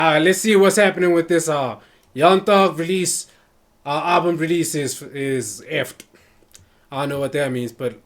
Let's see what's happening with this Young Thug release. Album release is effed. I don't know what that means, but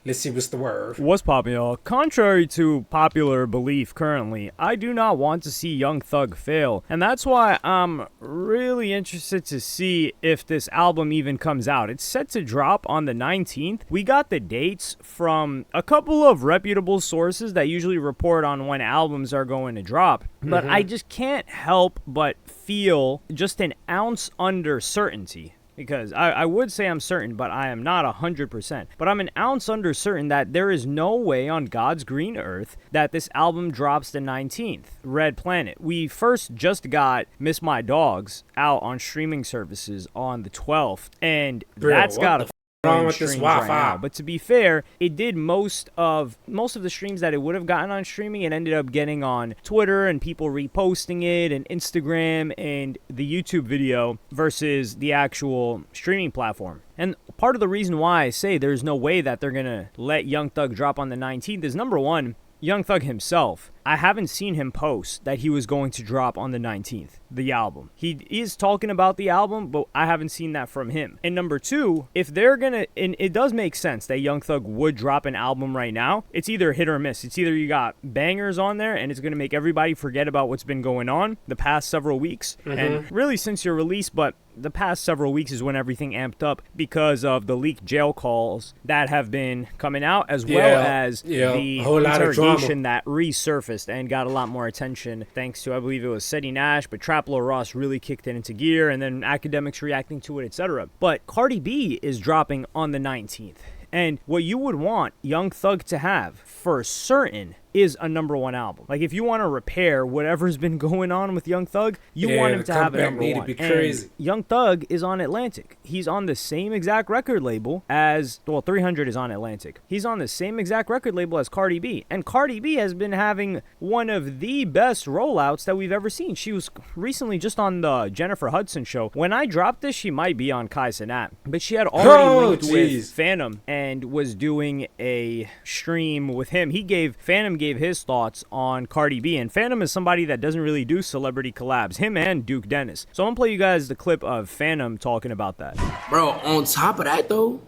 let's see what's the word. What's poppin', y'all? Contrary to popular belief currently, I do not want to see Young Thug fail, and that's why I'm really interested to see if this album even comes out. It's set to drop on the 19th. We got the dates from a couple of reputable sources that usually report on when albums are going to drop, but I just can't help but feel just an ounce under certainty. Because I would say I'm certain, but I am not 100%. But I'm an ounce under certain that there is no way on God's green earth that this album drops the 19th. Red Planet. We first just got Miss My Dogs out on streaming services on the 12th. And that's got a wrong with this Wi-Fi? now. But to be fair, it did most of the streams that it would have gotten on streaming. It ended up getting on Twitter and people reposting it, and Instagram and the YouTube video versus the actual streaming platform. And part of the reason why I say there's no way that they're gonna let Young Thug drop on the 19th is, number one, Young Thug himself, I haven't seen him post that he was going to drop on the 19th, the album. He is talking about the album, but I haven't seen that from him. And number two, if they're gonna, and it does make sense that Young Thug would drop an album right now, it's either hit or miss. It's either you got bangers on there and it's gonna make everybody forget about what's been going on the past several weeks, and really since your release, but the past several weeks is when everything amped up because of the leaked jail calls that have been coming out, as well as the interrogation that resurfaced and got a lot more attention thanks to, I believe it was Seti Nash, but Traplo Ross really kicked it into gear, and then academics reacting to it, etc. But Cardi B is dropping on the 19th. And what you would want Young Thug to have for certain is a number one album. Like, if you want to repair whatever's been going on with Young Thug, you want him to have a number one. And Young Thug is on Atlantic. He's on the same exact record label as, well, 300 is on Atlantic. He's on the same exact record label as Cardi B. And Cardi B has been having one of the best rollouts that we've ever seen. She was recently just on the Jennifer Hudson show. When I dropped this, she might be on Kai Cenat. But she had already linked with Phantom and was doing a stream with him. Phantom gave his thoughts on Cardi B, and Phantom is somebody that doesn't really do celebrity collabs, him and Duke Dennis. So I'm gonna play you guys the clip of Phantom talking about that. Bro, on top of that though,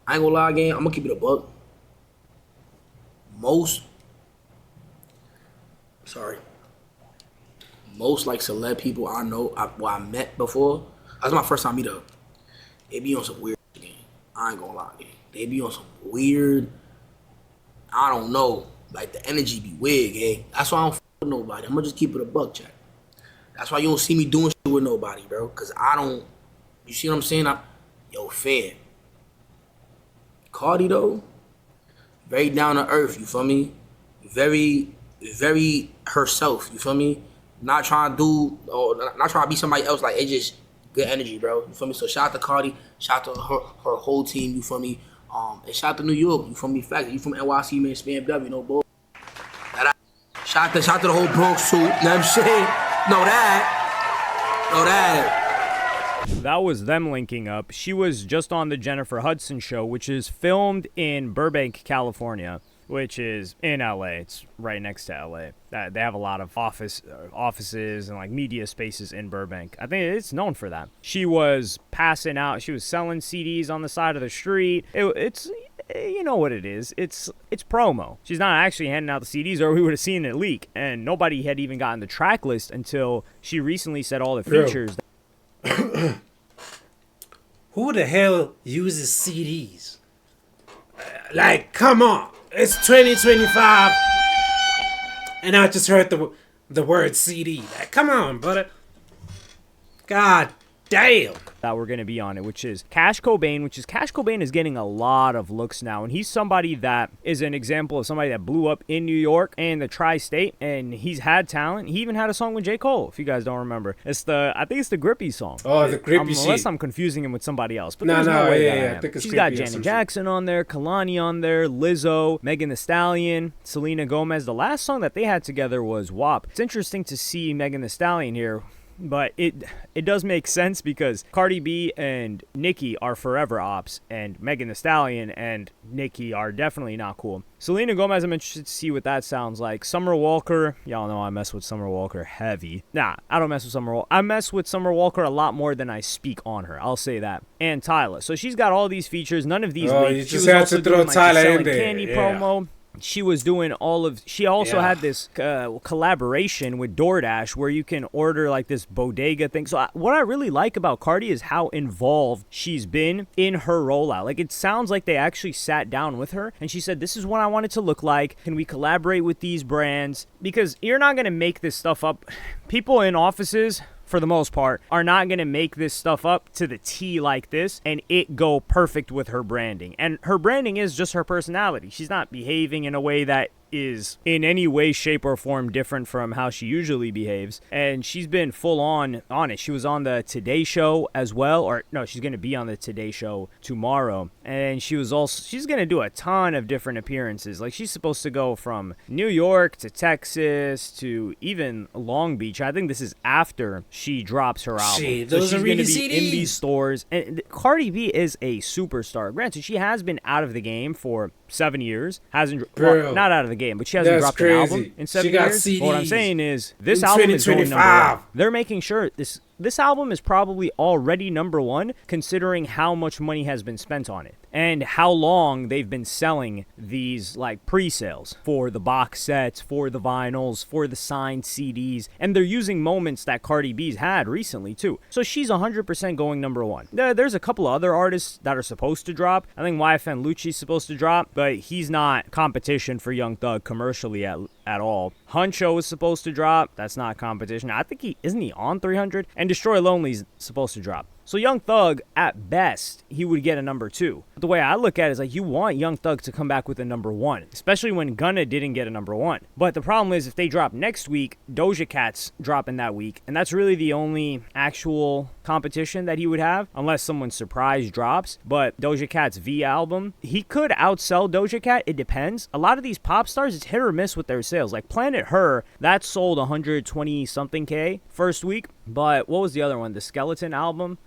I ain't gonna lie again, I'm gonna keep it a buck. Most like celeb people I know, I met before, that's my first time meet up. They be on some weird shit, again. I ain't gonna lie again. They be on some weird, I don't know, like the energy be weird, gang. That's why I don't f with nobody. I'm gonna just keep it a buck, check. That's why you don't see me doing shit with nobody, bro. Cause I don't, you see what I'm saying? Yo, fam. Cardi though, very down to earth, you feel me? Very, very herself, you feel me? Not trying to do, or not trying to be somebody else, like, it's just good energy, bro. You feel me? So shout out to Cardi, shout out to her whole team, you feel me? And shout out to New York, you from me, fact, you from NYC, man, Spam W, no bull. Shout out to the whole Bronx too, you know what I'm saying? Know that. That was them linking up. She was just on the Jennifer Hudson show, which is filmed in Burbank, California, which is in LA. It's right next to LA. They have a lot of offices and like media spaces in Burbank. I think it's known for that. She was passing out. She was selling CDs on the side of the street. It's, you know what it is. It's promo. She's not actually handing out the CDs, or we would have seen it leak. And nobody had even gotten the track list until she recently said all the features. Who the hell uses CDs? Like, come on. It's 2025, and I just heard the word CD. Like, come on, brother. God damn. That we're going to be on it, which is Cash Cobain, Cash Cobain is getting a lot of looks now, and he's somebody that is an example of somebody that blew up in New York and the tri-state, and he's had talent. He even had a song with J. Cole, if you guys don't remember. I think it's the Grippy song. Oh, the Grippy shit. Unless I'm confusing him with somebody else, but there's no way that I am. I think it's She's got Janet Jackson on there, Kalani on there, Lizzo, Megan Thee Stallion, Selena Gomez. The last song that they had together was WAP. It's interesting to see Megan Thee Stallion here But it does make sense because Cardi B and Nicki are forever ops, and Megan Thee Stallion and Nicki are definitely not cool. Selena Gomez, I'm interested to see what that sounds like. Summer Walker, y'all know I mess with Summer Walker heavy. Nah, I don't mess with Summer Walker. I mess with Summer Walker a lot more than I speak on her. I'll say that. And Tyler. So she's got all these features. None of these. You just have to throw Tyler in there. Candy promo. She was doing she also had this collaboration with DoorDash where you can order like this bodega thing. So what I really like about Cardi is how involved she's been in her rollout. Like, it sounds like they actually sat down with her and she said, this is what I want it to look like. Can we collaborate with these brands? Because you're not going to make this stuff up. People in offices, for the most part, are not going to make this stuff up to the T like this and it go perfect with her branding. And her branding is just her personality. She's not behaving in a way that is in any way, shape, or form different from how she usually behaves. And she's been full on it. She was on the Today Show as well. Or no, she's going to be on the Today Show tomorrow. And she's going to do a ton of different appearances. Like, she's supposed to go from New York to Texas to even Long Beach. I think this is after she drops her album. Shit, so those she's are going to really be in CDs. these stores. And Cardi B is a superstar. Granted, she has been out of the game for 7 years. Not out of the game, but she hasn't dropped an album in 7 years. CDs. But what I'm saying is, this album is going number 1. They're making sure this album is probably already number 1, considering how much money has been spent on it and how long they've been selling these like pre-sales for the box sets, for the vinyls, for the signed CDs, and they're using moments that Cardi B's had recently too. So she's 100% going number 1. There's a couple of other artists that are supposed to drop. I think YFN Lucci's supposed to drop, but he's not competition for Young Thug commercially at all. Huncho is supposed to drop. That's not competition. I think isn't he on 300? And Destroy Lonely's supposed to drop. So Young Thug, at best, he would get a number 2. But the way I look at it is like, you want Young Thug to come back with a number 1, especially when Gunna didn't get a number 1. But the problem is, if they drop next week, Doja Cat's dropping that week, and that's really the only actual competition that he would have, unless someone surprise drops. But Doja Cat's V album, he could outsell Doja Cat. It depends. A lot of these pop stars, it's hit or miss with their sales. Like Planet Her, that sold 120 something K first week. But what was the other one? The Skeleton album?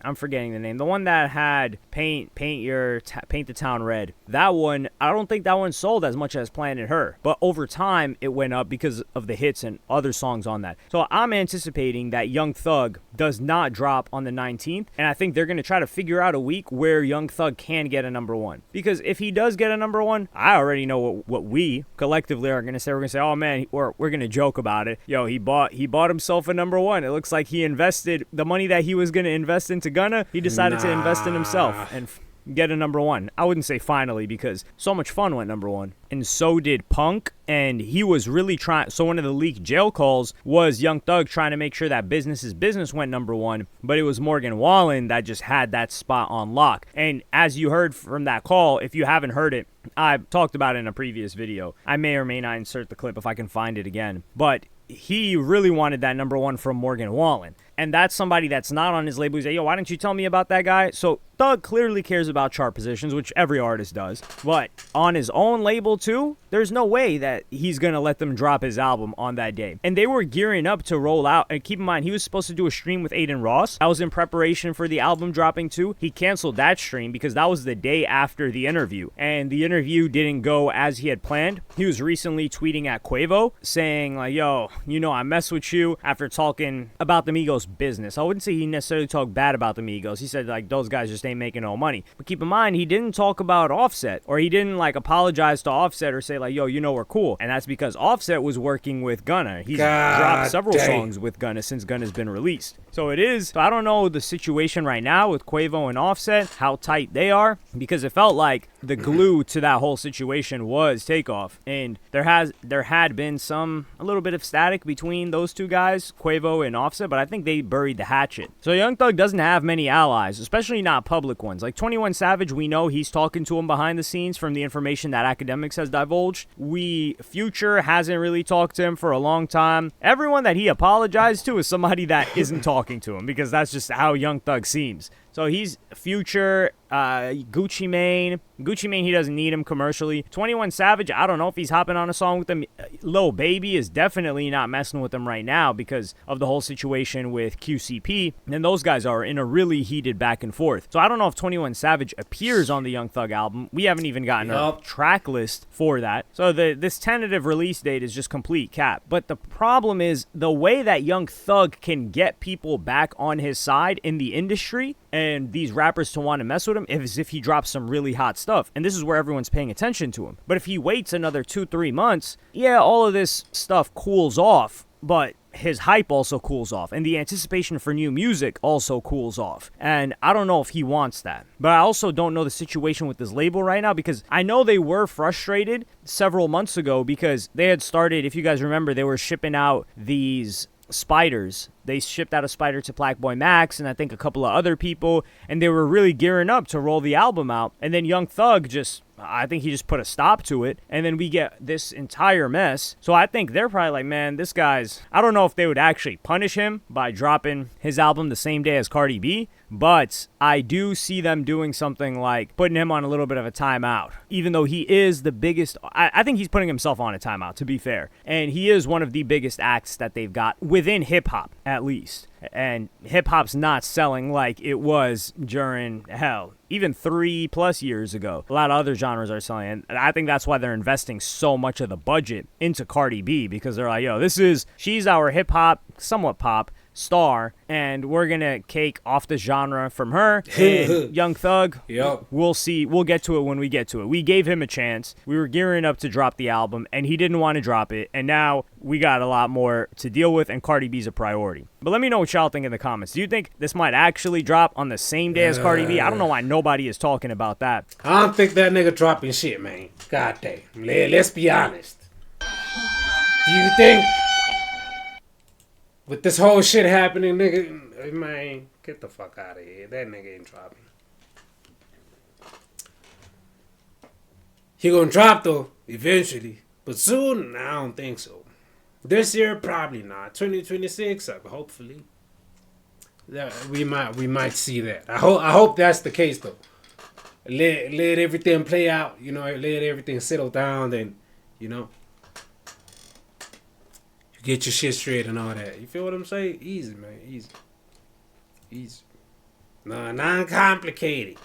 I'm forgetting the name. The one that had Paint the Town Red. That one, I don't think that one sold as much as Planet Her. But over time, it went up because of the hits and other songs on that. So I'm anticipating that Young Thug does not drop on the 19th. And I think they're going to try to figure out a week where Young Thug can get a number 1. Because if he does get a number 1, I already know what we collectively are going to say. We're going to say, oh man, we're going to joke about it. Yo, he bought himself a number 1. It looks like he invested the money that he was going to invest into Gunna. He decided to invest in himself and get a number 1. I wouldn't say finally, because So Much Fun went number 1. And so did Punk. And he was really trying. So one of the leaked jail calls was Young Thug trying to make sure that Business is Business went number 1. But it was Morgan Wallen that just had that spot on lock. And as you heard from that call, if you haven't heard it, I talked about it in a previous video. I may or may not insert the clip if I can find it again. But he really wanted that number 1 from Morgan Wallen. And that's somebody that's not on his label. He's like, yo, why didn't you tell me about that guy? So Thug clearly cares about chart positions, which every artist does. But on his own label too, there's no way that he's going to let them drop his album on that day. And they were gearing up to roll out. And keep in mind, he was supposed to do a stream with Aiden Ross. That was in preparation for the album dropping too. He canceled that stream because that was the day after the interview. And the interview didn't go as he had planned. He was recently tweeting at Quavo saying like, yo, you know, I mess with you after talking about the Migos business. I wouldn't say he necessarily talked bad about the Migos. He said like, those guys just ain't making no money. But keep in mind, he didn't talk about Offset, or he didn't like apologize to Offset or say like, yo, you know, we're cool. And that's because Offset was working with Gunna. He's dropped several songs with Gunna since Gunna's been released. So it is. So I don't know the situation right now with Quavo and Offset, how tight they are, because it felt like the glue to that whole situation was Takeoff. And there had been a little bit of static between those two guys, Quavo and Offset, but I think they buried the hatchet. So Young Thug doesn't have many allies, especially not public ones. Like 21 Savage, we know he's talking to him behind the scenes from the information that Academics has divulged. Future hasn't really talked to him for a long time. Everyone that he apologized to is somebody that isn't talking to him, because that's just how Young Thug seems. So he's Future, Gucci Mane. Gucci Mane, he doesn't need him commercially. 21 Savage, I don't know if he's hopping on a song with him. Lil Baby is definitely not messing with him right now because of the whole situation with QCP. And those guys are in a really heated back and forth. So I don't know if 21 Savage appears on the Young Thug album. We haven't even gotten a track list for that. So this tentative release date is just complete cap. But the problem is the way that Young Thug can get people back on his side in the industry and these rappers to want to mess with him is if he drops some really hot stuff. And this is where everyone's paying attention to him. But if he waits another 2-3 months, yeah, all of this stuff cools off, but his hype also cools off, and the anticipation for new music also cools off. And I don't know if he wants that. But I also don't know the situation with his label right now, because I know they were frustrated several months ago because they had started, if you guys remember, they were shipping out these spiders. They shipped out a spider to Blackboy Max and I think a couple of other people, and they were really gearing up to roll the album out. And then Young Thug I think he just put a stop to it, and then we get this entire mess. So I think they're probably like, man, this guy's... I don't know if they would actually punish him by dropping his album the same day as Cardi B, but I do see them doing something like putting him on a little bit of a timeout, even though he is the biggest... I think he's putting himself on a timeout, to be fair. And he is one of the biggest acts that they've got within hip-hop, at least. And hip-hop's not selling like it was during, hell, even 3+ years ago. A lot of other genres are selling, and I think that's why they're investing so much of the budget into Cardi B, because they're like, yo, she's our hip-hop, somewhat pop star, and we're gonna cake off the genre from her. And Young Thug, yep. We'll see. We'll get to it when we get to it. We gave him a chance. We were gearing up to drop the album, and he didn't want to drop it, and now we got a lot more to deal with, and Cardi B's a priority. But let me know what y'all think in the comments. Do you think this might actually drop on the same day as Cardi B? I don't know why nobody is talking about that. I don't think that nigga dropping shit, man. God damn. Let's be honest. Do you think with this whole shit happening, nigga, man, get the fuck out of here. That nigga ain't dropping. He gonna drop though, eventually. But soon, I don't think so. This year, probably not. 2026, hopefully. Yeah, we might see that. I hope that's the case though. Let everything play out, you know, let everything settle down, then, you know, you get your shit straight and all that. You feel what I'm saying? Easy, man. Easy. No, non-complicated.